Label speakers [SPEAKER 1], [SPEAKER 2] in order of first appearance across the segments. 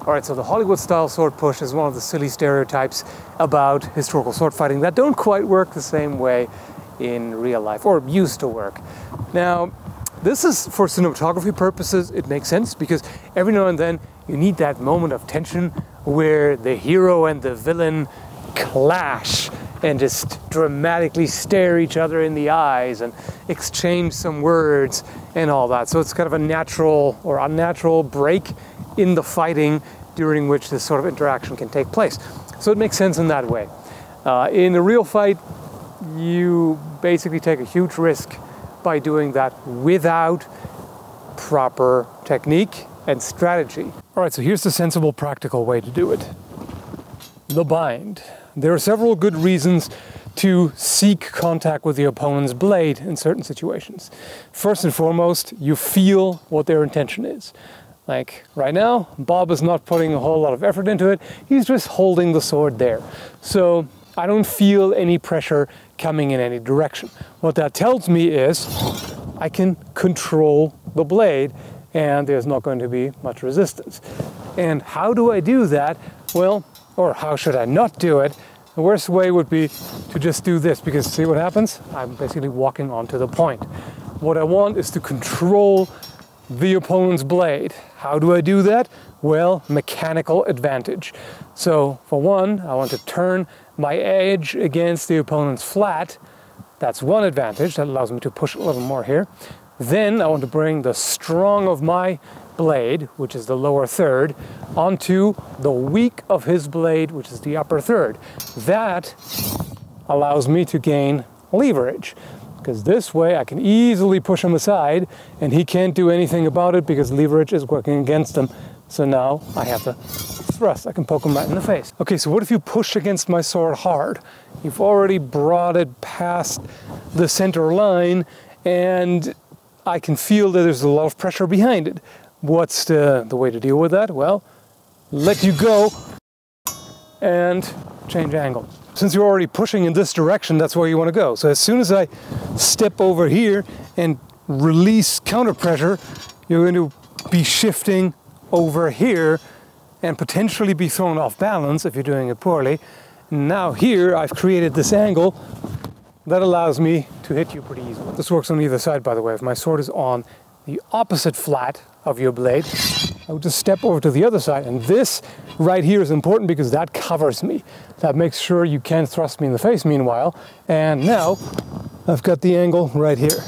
[SPEAKER 1] All right, so the Hollywood-style sword push is one of the silly stereotypes about historical sword fighting that don't quite work the same way in real life, or used to work. Now, this is for cinematography purposes. It makes sense because every now and then you need that moment of tension where the hero and the villain clash and just dramatically stare each other in the eyes and exchange some words and all that. So it's kind of a natural or unnatural break in the fighting during which this sort of interaction can take place. So it makes sense in that way. In a real fight, you basically take a huge risk by doing that without proper technique and strategy. All right, so here's the sensible, practical way to do it. The bind. There are several good reasons to seek contact with the opponent's blade in certain situations. First and foremost, you feel what their intention is. Like right now, Bob is not putting a whole lot of effort into it. He's just holding the sword there. So I don't feel any pressure coming in any direction. What that tells me is I can control the blade and there's not going to be much resistance. And how do I do that? Well, or how should I not do it? The worst way would be to just do this, because see what happens? I'm basically walking onto the point. What I want is to control the opponent's blade. How do I do that? Well, mechanical advantage. So for one, I want to turn my edge against the opponent's flat. That's one advantage. That allows me to push a little more here. Then I want to bring the strong of my blade, which is the lower third, onto the weak of his blade, which is the upper third. That allows me to gain leverage, because this way I can easily push him aside and he can't do anything about it because leverage is working against him. So now I have to thrust. I can poke him right in the face. Okay, so what if you push against my sword hard? You've already brought it past the center line and I can feel that there's a lot of pressure behind it. What's the way to deal with that? Well, let you go and change angle. Since you're already pushing in this direction, that's where you want to go. So as soon as I step over here and release counter pressure, you're going to be shifting over here and potentially be thrown off balance if you're doing it poorly. Now here I've created this angle that allows me to hit you pretty easily. This works on either side, by the way. If my sword is on the opposite flat of your blade, I would just step over to the other side, and this right here is important because that covers me. That makes sure you can't thrust me in the face meanwhile, and now I've got the angle right here.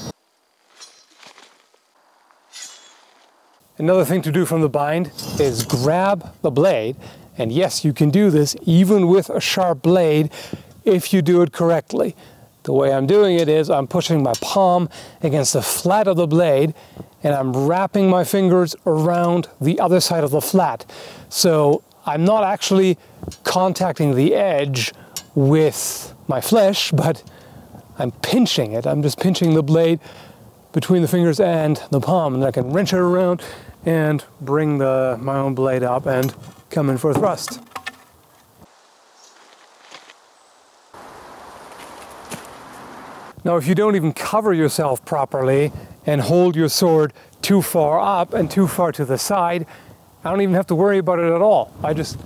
[SPEAKER 1] Another thing to do from the bind is grab the blade, and yes, you can do this even with a sharp blade if you do it correctly. The way I'm doing it is I'm pushing my palm against the flat of the blade and I'm wrapping my fingers around the other side of the flat. So I'm not actually contacting the edge with my flesh, but I'm pinching it. I'm just pinching the blade between the fingers and the palm, and I can wrench it around and bring my own blade up and come in for a thrust. Now, if you don't even cover yourself properly and hold your sword too far up and too far to the side, I don't even have to worry about it at all. I just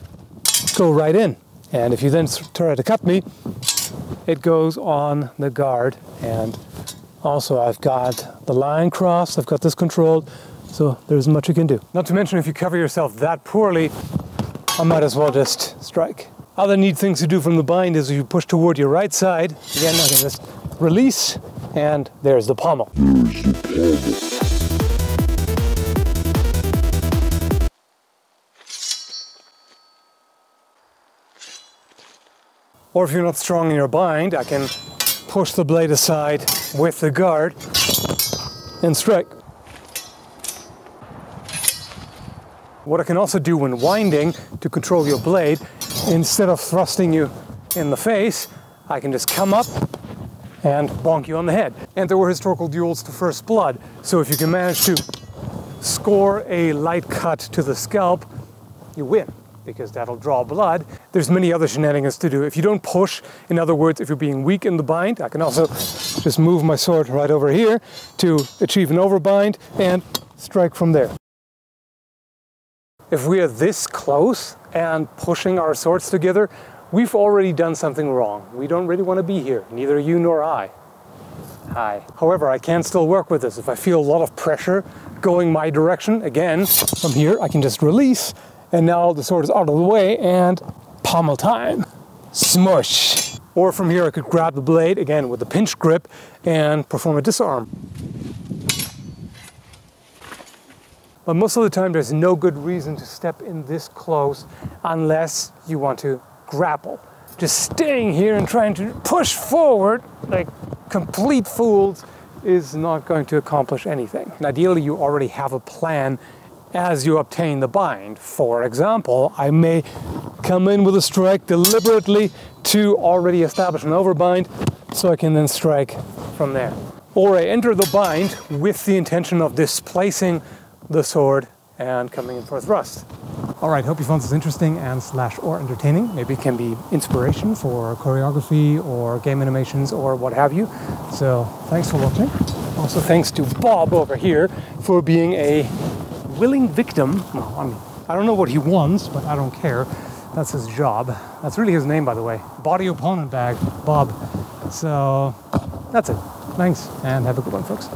[SPEAKER 1] go right in. And if you then try to cut me, it goes on the guard. And also I've got the line crossed, I've got this controlled, so there's much you can do. Not to mention, if you cover yourself that poorly, I might as well just strike. Other neat things to do from the bind is if you push toward your right side, again, I can just release, and there's the pommel. Or if you're not strong in your bind, I can push the blade aside with the guard and strike. What I can also do when winding to control your blade, instead of thrusting you in the face, I can just come up and bonk you on the head. And there were historical duels to first blood, so if you can manage to score a light cut to the scalp, you win, because that'll draw blood. There's many other shenanigans to do. If you don't push, in other words, if you're being weak in the bind, I can also just move my sword right over here to achieve an overbind and strike from there. if we are this close and pushing our swords together, we've already done something wrong. We don't really want to be here, neither you nor I. Hi. However, I can still work with this. If I feel a lot of pressure going my direction, again, from here, I can just release, and now the sword is out of the way, and pommel time. Smush. Or from here, I could grab the blade, again, with a pinch grip, and perform a disarm. But most of the time, there's no good reason to step in this close unless you want to grapple. Just staying here and trying to push forward like complete fools is not going to accomplish anything. And ideally, you already have a plan as you obtain the bind. For example, I may come in with a strike deliberately to already establish an overbind, so I can then strike from there. Or I enter the bind with the intention of displacing the sword and coming in for a thrust. All right, hope you found this interesting and /or entertaining. Maybe it can be inspiration for choreography or game animations or what have you. So thanks for watching. Also thanks to Bob over here for being a willing victim. Well, I mean, I don't know what he wants, but I don't care. That's his job. That's really his name, by the way. Body opponent bag, Bob. So that's it. Thanks, and have a good one, folks.